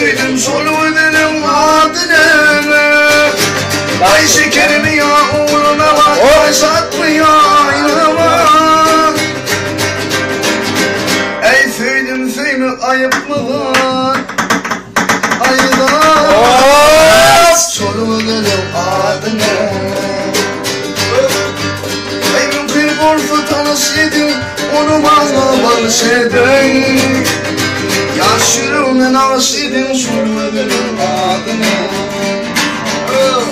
tüydüm solmadım adını. Ay şekerimi ya uğruna bak yaşatma ya aynama. Ey tüydüm tüymü ayıp mı var? Aydan solmadım adını. Ey mümkün borfu tanışıydım onu bana barış edin. Yaşırımın aşıydım solmadım adını.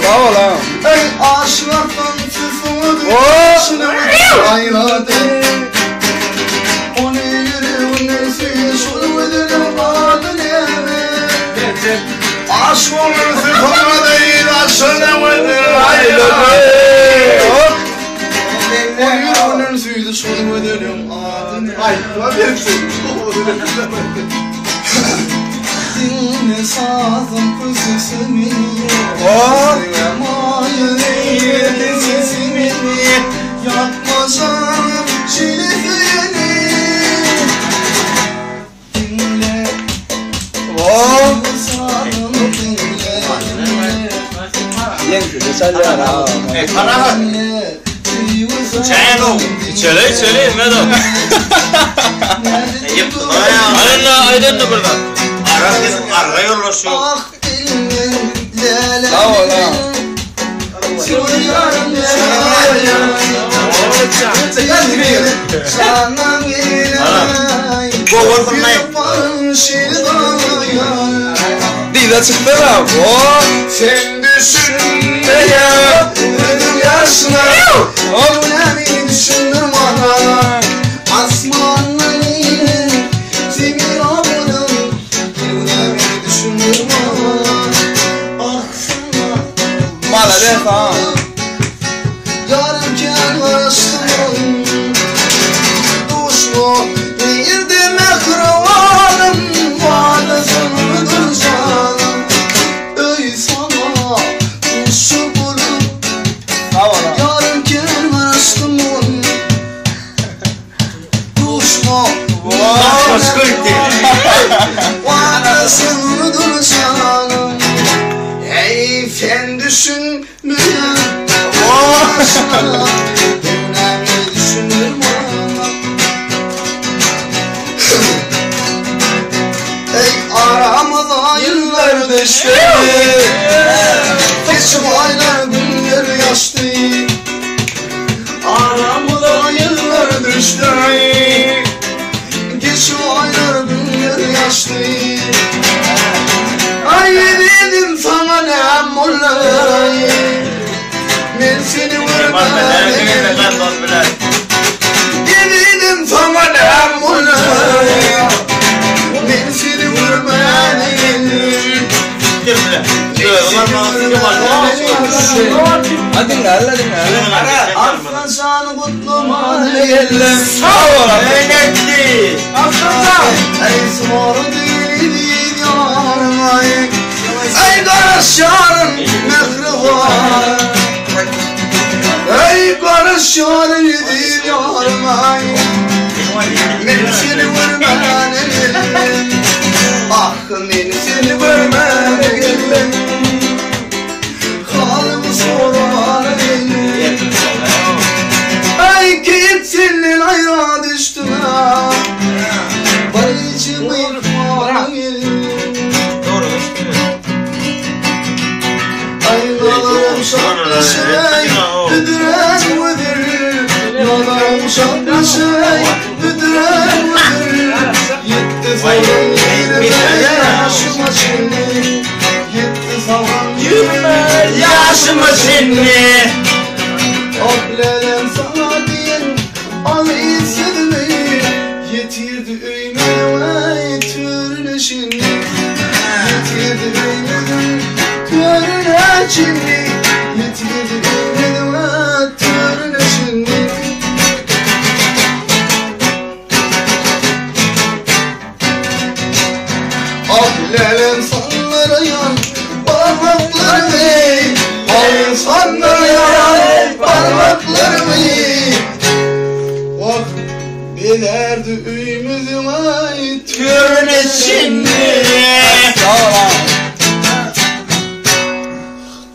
Sağ ol ha. Ey aşıktan tüfümü ayradı. Onu yüreğinden suyu solmadım adını. Aşk olur tüfümü değil aşılamadım ayradı. Onu yüreğinden suyu solmadım adını. Ay, lan hepsi. Dinle sazım kuzusunu. Mayın sesini yapmasam şerefini. Dinle sazım dinle. Yen kötü salli ana. Para Çayın o. Söyle Medo. Yıptın ya. Aydın da burada. Ara yollaşıyor. Sağ ol ha. Dile çıktı lan. Sen düşünme ya ödüm yaşına. Onu düşündüm bana. Asmanların zemin ablanın onu düşündüm bana. Ah sana Malade ha. yarımken arasın. Dostum değil demek ravanım. Maalesef duracağım. Öy sana uşu bulup Sağ ol ha. yarımken arasın. Dostum Başka gitti. maalesef duracağım. Ey sen düşünme. Önemli düşünürüm ona. Ey aramada yıllar düştü. Geçim aylar günler yaştı. Aramada yıllar düştü. Geçim aylar günler yaştı. Ay dedim sana ne mollay. Ben seni vurmadım. Dedim sana ne mollay. Ben seni vurmadım. Hadi gel. Afgan kutlu mahalle. Sağ ol ha. Ey soru değil yarmay. Ey karışarın mehri var. Ey karışarın değil yarmay. Ben seni vurmadım. Ah ben seni vurmadım. Halımı sorarım. Ay gitsin ayra düştüm ha. Barıcım irfanım. Aynalarım şartlı şey Üdüren müdür. Aynalarım şartlı şey Üdüren müdür. Yetti zaman yürüme yaşıma şimdi. Yetti zaman yürüme Yaşıma şimdi. Ableden sana diyen alayı sevmeyi yetirdi öymeme türüne şimdi. Yetirdi öymeme türüne şimdi. Yetirdi öymeme türüne şimdi. Ableden sanlara yan parmaklarını. Ay sanlara yan parmaklarımı. Oh bilerdi ümidime Türün için